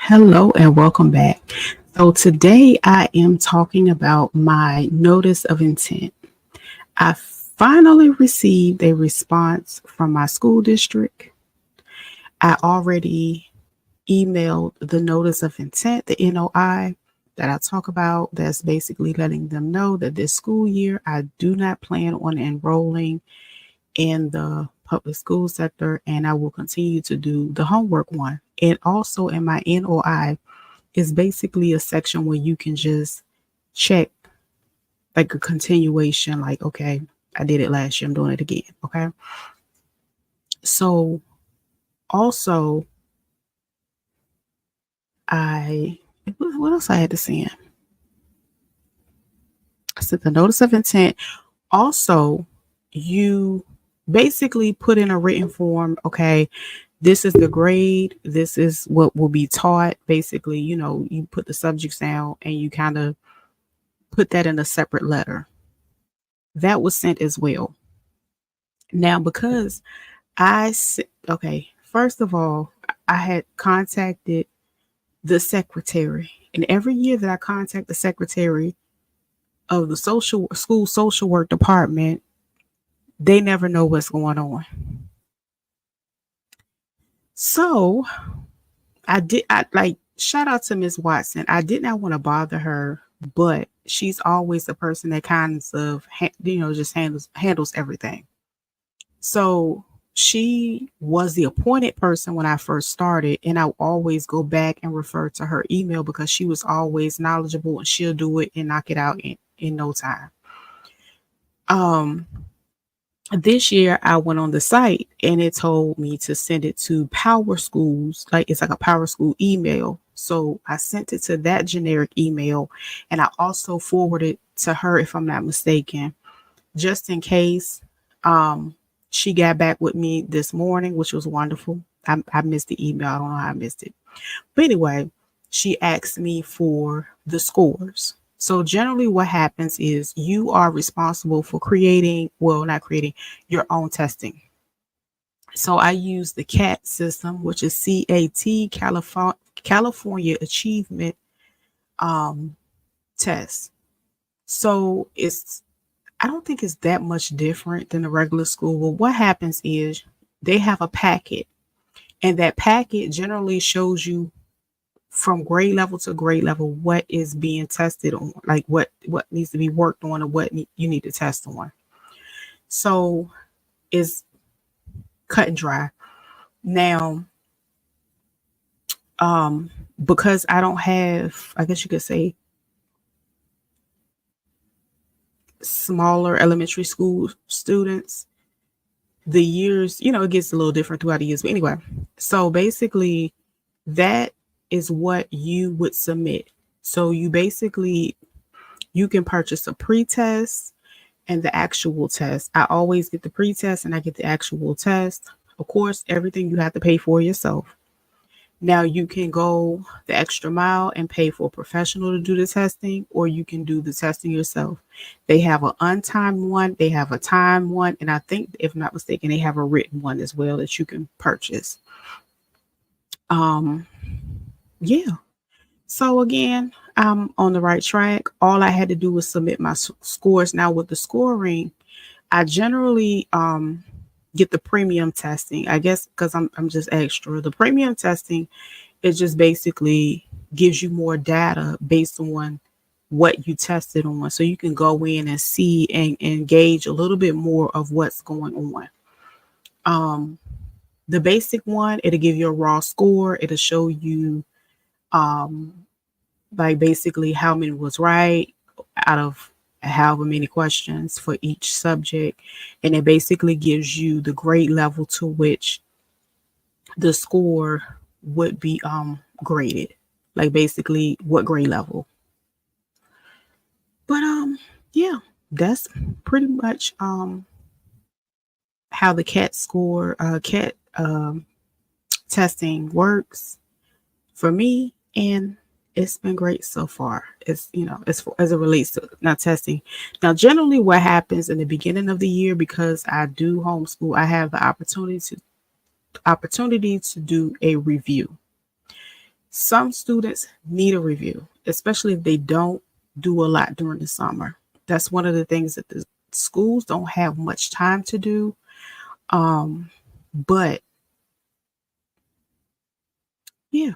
Hello and welcome back. So today I am talking about my notice of intent. I finally received a response from my school district. I already emailed the notice of intent, the NOI that I talk about. That's basically letting them know that this school year I do not plan on enrolling in the public school sector and I will continue to do the homework one. And also in my NOI, is basically a section where you can just check like a continuation, like, okay, I did it last year, I'm doing it again. Okay. So also I what else I had to send? I sent the notice of intent. Also, you basically put in a written form, okay, this is the grade, this is what will be taught. Basically, you put the subjects down and you kind of put that in a separate letter. That was sent as well. Now, because okay, first of all, I had contacted the secretary, and every year that I contact the secretary of the school social work department, they never know what's going on. So I like shout out to Miss Watson. I did not want to bother her, but she's always the person that kind of just handles everything. So she was the appointed person when I first started, and I always go back and refer to her email because she was always knowledgeable and she'll do it and knock it out in no time. Um, this year I went on the site and it told me to send it to Power Schools, like it's like a Power School email. So I sent it to that generic email and I also forwarded to her, if I'm not mistaken, just in case. She got back with me this morning, which was wonderful. I missed the email. I don't know how I missed it. But anyway, she asked me for the scores. So generally what happens is you are responsible for not creating your own testing. So I use the CAT system, which is CAT, California Achievement Test. So I don't think it's that much different than the regular school. But what happens is they have a packet, and that packet generally shows you from grade level to grade level what is being tested on, like what needs to be worked on, or you need to test on. So it's cut and dry. Now, because I don't have, I guess you could say, smaller elementary school students, the years, it gets a little different throughout the years. But anyway, so basically that is what you would submit. So you can purchase a pre-test and the actual test. I always get the pre-test and I get the actual test. Of course, everything you have to pay for yourself. Now you can go the extra mile and pay for a professional to do the testing, or you can do the testing yourself. They have an untimed one, they have a timed one, and I think, if not mistaken, they have a written one as well that you can purchase. Um, yeah. So again, I'm on the right track. All I had to do was submit my scores. Now with the scoring, I generally get the premium testing. I guess because I'm just extra. The premium testing, it just basically gives you more data based on what you tested on. So you can go in and see and engage a little bit more of what's going on. The basic one, it'll give you a raw score. It'll show you um, like basically how many was right out of however many questions for each subject. And it basically gives you the grade level to which the score would be graded, like basically what grade level. But yeah, that's pretty much how the cat testing works for me, and it's been great so far. It's as it relates to now testing. Now generally what happens in the beginning of the year, because I do homeschool, I have the opportunity to do a review. Some students need a review, especially if they don't do a lot during the summer. That's one of the things that the schools don't have much time to do. But yeah,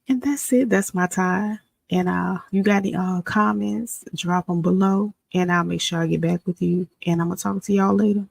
and that's it. That's my time. And you got any comments? Drop them below, and I'll make sure I get back with you. And I'm gonna talk to y'all later.